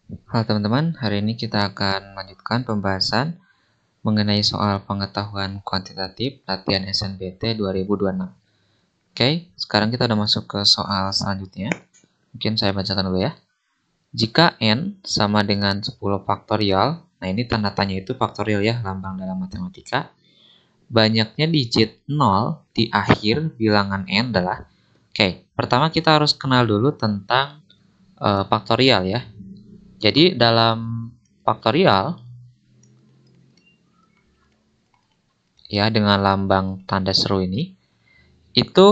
Halo teman-teman, hari ini kita akan melanjutkan pembahasan mengenai soal pengetahuan kuantitatif latihan SNBT 2026. Oke, sekarang kita udah masuk ke soal selanjutnya. Mungkin saya bacakan dulu ya. Jika N sama dengan 10 faktorial, nah ini tanda tanya itu faktorial ya, lambang dalam matematika. Banyaknya digit 0 di akhir bilangan N adalah, oke, pertama kita harus kenal dulu tentang faktorial ya. Jadi dalam faktorial, ya dengan lambang tanda seru ini, itu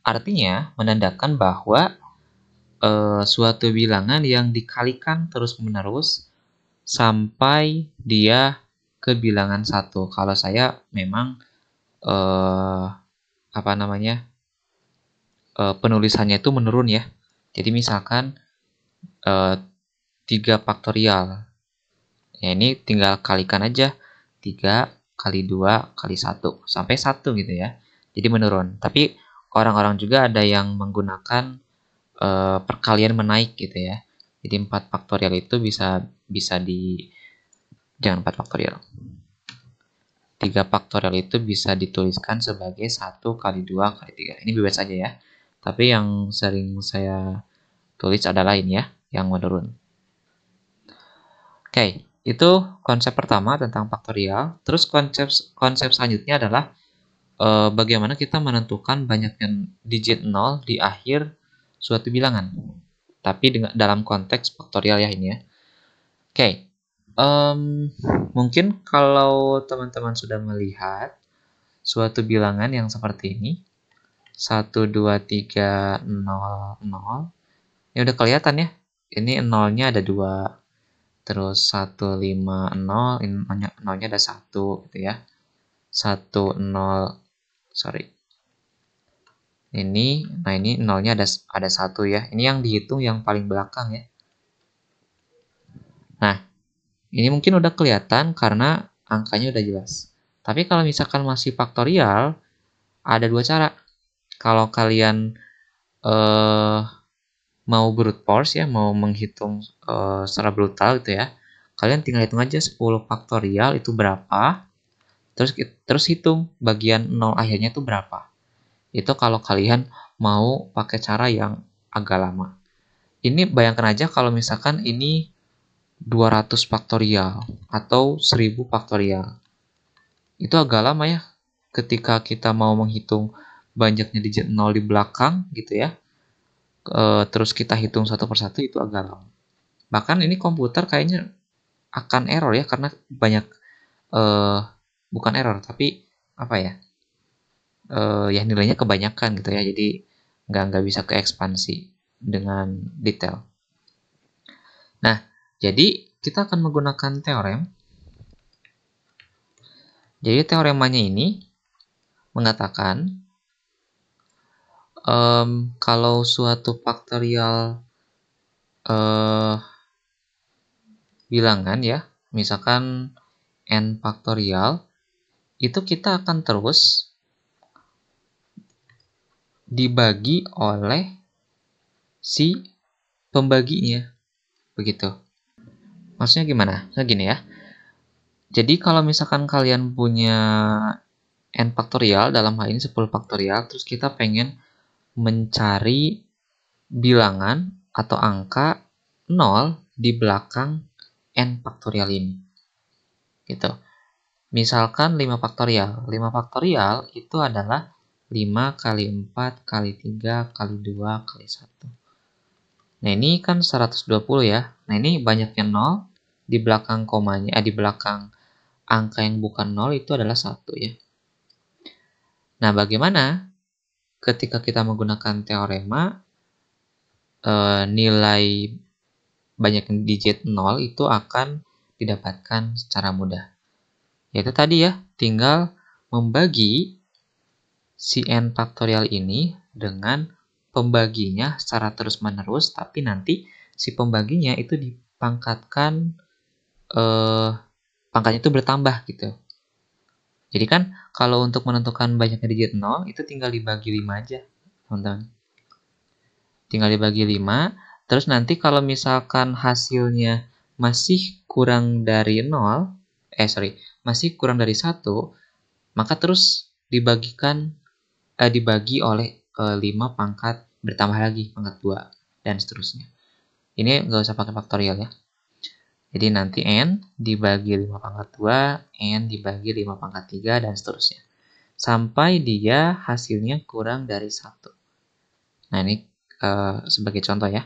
artinya menandakan bahwa suatu bilangan yang dikalikan terus-menerus sampai dia ke bilangan 1. Kalau saya memang penulisannya itu menurun ya. Jadi misalkan 3 faktorial. Ya ini tinggal kalikan aja 3 kali 2 kali 1 sampai 1 gitu ya. Jadi menurun. Tapi orang-orang juga ada yang menggunakan perkalian menaik gitu ya. Jadi 4 faktorial itu bisa jangan 4 faktorial. 3 faktorial itu bisa dituliskan sebagai 1 kali 2 kali 3. Ini bebas aja ya. Tapi yang sering saya tulis adalah ini ya, yang menurun. Oke, itu konsep pertama tentang faktorial. Terus konsep selanjutnya adalah bagaimana kita menentukan banyaknya digit 0 di akhir suatu bilangan. Tapi dalam konteks faktorial ya ini ya. Oke, mungkin kalau teman-teman sudah melihat suatu bilangan yang seperti ini, 1, 2, 3, 0, 0, ini udah kelihatan ya. Ini 0-nya ada 2, terus 1, 5, 0, ini 0-nya ada 1 gitu ya. 1, 0, sorry. Nah ini 0-nya ada 1 ya. Ini yang dihitung yang paling belakang ya. Nah, ini mungkin udah kelihatan karena angkanya udah jelas. Tapi kalau misalkan masih faktorial, ada 2 cara. Kalau kalian mau brute force ya, mau menghitung secara brutal gitu ya, kalian tinggal hitung aja 10 faktorial itu berapa, terus hitung bagian 0 akhirnya itu berapa. Itu kalau kalian mau pakai cara yang agak lama. Ini bayangkan aja kalau misalkan ini 200 faktorial atau 1000 faktorial. Itu agak lama ya ketika kita mau menghitung banyaknya digit 0 di belakang gitu ya. Terus kita hitung satu persatu itu agak lama. Bahkan ini komputer kayaknya akan error ya karena banyak bukan error tapi apa ya? Ya nilainya kebanyakan gitu ya. Jadi nggak bisa ke ekspansi dengan detail. Nah, jadi kita akan menggunakan teorem. Jadi teoremanya ini mengatakan kalau suatu faktorial bilangan ya, misalkan n faktorial, itu kita akan terus dibagi oleh si pembaginya. Begitu. Maksudnya gimana? Nah gini ya. Jadi kalau misalkan kalian punya n faktorial, dalam hal ini 10 faktorial, terus kita pengen mencari bilangan atau angka 0 di belakang n faktorial ini. Gitu. Misalkan 5 faktorial. 5 faktorial itu adalah 5 kali 4 kali 3 kali 2 kali 1. Nah ini kan 120 ya. Nah ini banyaknya 0 di belakang komanya, di belakang angka yang bukan 0 itu adalah 1 ya. Nah bagaimana ketika kita menggunakan teorema nilai banyak digit 0 itu akan didapatkan secara mudah. Yaitu tadi ya, tinggal membagi si n faktorial ini dengan pembaginya secara terus-menerus, tapi nanti si pembaginya itu dipangkatkan, pangkatnya itu bertambah gitu. Jadi kan kalau untuk menentukan banyaknya digit 0 itu tinggal dibagi 5 aja, teman-teman. Tinggal dibagi 5, Terus nanti kalau misalkan hasilnya masih kurang dari 0, masih kurang dari 1, maka terus dibagi oleh 5 pangkat bertambah lagi, pangkat 2, dan seterusnya. Ini nggak usah pakai faktorial ya. Jadi nanti n dibagi 5 pangkat 2, n dibagi 5 pangkat 3, dan seterusnya. Sampai dia hasilnya kurang dari 1. Nah, ini sebagai contoh ya.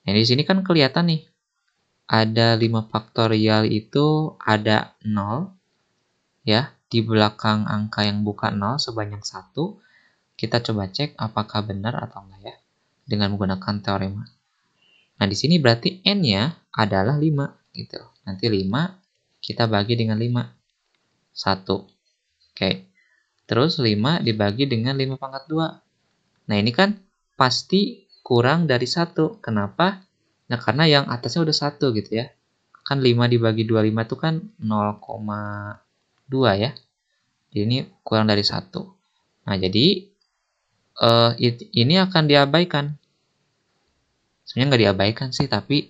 Nah, di sini kan kelihatan nih, ada 5 faktorial itu ada 0, ya, di belakang angka yang bukan 0 sebanyak 1. Kita coba cek apakah benar atau enggak ya, dengan menggunakan teorema. Nah, di sini berarti n-nya adalah 5, gitu. Nanti 5 kita bagi dengan 5. 1. Oke. Terus 5 dibagi dengan 5 pangkat 2. Nah, ini kan pasti kurang dari 1. Kenapa? Nah, karena yang atasnya udah 1 gitu ya. Kan 5 dibagi 25 itu kan 0,2 ya. Jadi ini kurang dari 1. Nah, jadi ini akan diabaikan. Sebenarnya nggak diabaikan sih, tapi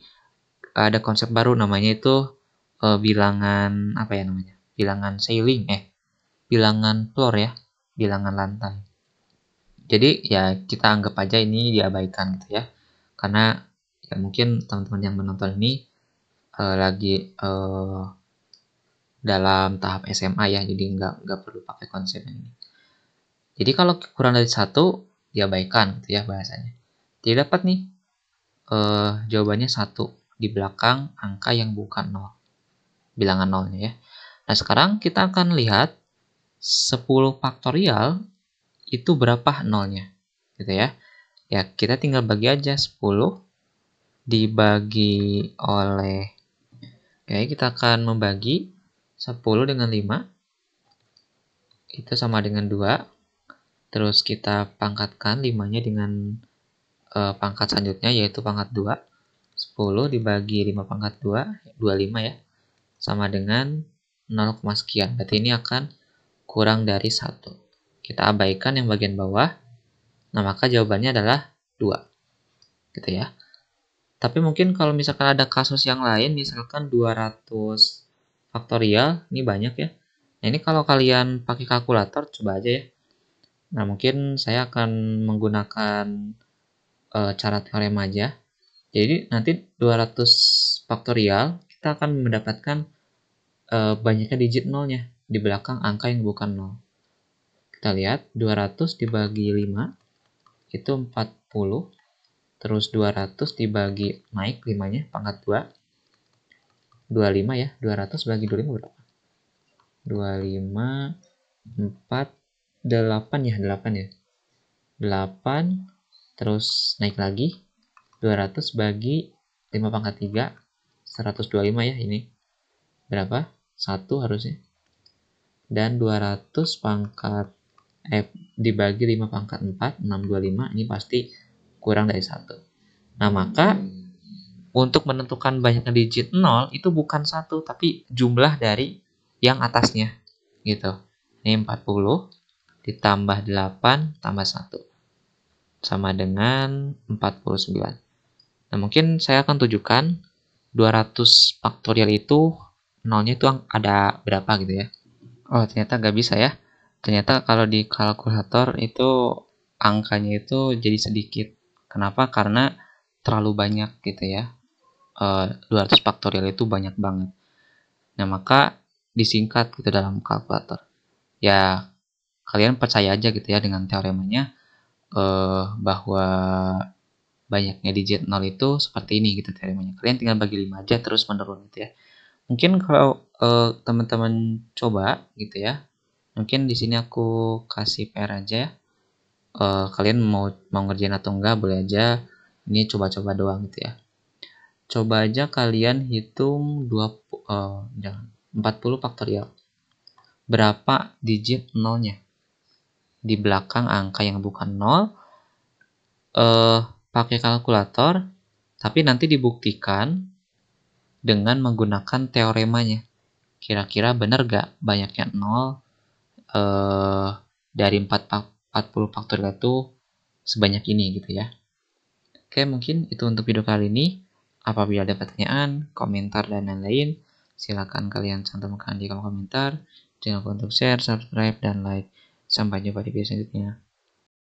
ada konsep baru namanya itu bilangan apa ya namanya? Bilangan ceiling, bilangan floor ya, bilangan lantai. Jadi ya kita anggap aja ini diabaikan gitu ya, karena ya mungkin teman-teman yang menonton ini lagi dalam tahap SMA ya, jadi nggak perlu pakai konsep ini. Jadi kalau kurang dari 1 diabaikan gitu ya bahasanya. Jadi dapat nih jawabannya 1 di belakang angka yang bukan 0, bilangan 0-nya ya. Nah, sekarang kita akan lihat 10 faktorial itu berapa nolnya gitu ya. Ya, kita tinggal bagi aja 10 dibagi oleh, oke, kita akan membagi 10 dengan 5, itu sama dengan 2. Terus kita pangkatkan 5-nya dengan pangkat selanjutnya, yaitu pangkat 2. 10 dibagi 5 pangkat 2, 25 ya, sama dengan 0, sekian. Berarti ini akan kurang dari 1. Kita abaikan yang bagian bawah. Nah, maka jawabannya adalah 2. Gitu ya. Tapi mungkin kalau misalkan ada kasus yang lain, misalkan 200 faktorial, ini banyak ya. Nah, ini kalau kalian pakai kalkulator, coba aja ya. Nah, mungkin saya akan menggunakan cara teorema aja. Jadi, nanti 200 faktorial, kita akan mendapatkan banyaknya digit nolnya di belakang angka yang bukan 0. Kita lihat, 200 dibagi 5, itu 40. Terus 200 dibagi naik 5-nya, pangkat 2. 25 ya, 200 bagi 25 berapa? 25, 4, 8 ya, 8 ya. 8, terus naik lagi. 200 bagi 5 pangkat 3, 125 ya ini. Berapa? 1 harusnya. Dan 200 dibagi 5 pangkat 4, 625, ini pasti kurang dari 1. Nah, maka untuk menentukan banyaknya digit 0 itu bukan 1, tapi jumlah dari yang atasnya gitu. Ini 40 ditambah 8 tambah 1 sama dengan 49. Nah, mungkin saya akan tunjukkan 200 faktorial itu nolnya itu ada berapa gitu ya. Oh, ternyata nggak bisa ya. Ternyata kalau di kalkulator itu angkanya itu jadi sedikit. Kenapa? Karena terlalu banyak gitu ya. 200 faktorial itu banyak banget. Nah, maka disingkat gitu dalam kalkulator. Ya, kalian percaya aja gitu ya dengan teoremanya bahwa banyaknya digit 0 itu seperti ini gitu teoremanya. Kalian tinggal bagi 5 aja terus menurun gitu ya. Mungkin kalau teman-teman coba gitu ya. Mungkin di sini aku kasih PR aja ya. Kalian mau ngerjain atau enggak boleh aja. Ini coba-coba doang gitu ya. Coba aja kalian hitung 40 faktorial. Berapa digit nolnya? Di belakang angka yang bukan 0, pakai kalkulator, tapi nanti dibuktikan dengan menggunakan teoremanya. Kira-kira benar gak banyaknya 0 dari 40 faktorial itu sebanyak ini gitu ya. Oke, mungkin itu untuk video kali ini. Apabila ada pertanyaan, komentar, dan lain-lain, silakan kalian cantumkan di kolom komentar. Jangan lupa untuk share, subscribe, dan like. Sampai jumpa di video selanjutnya.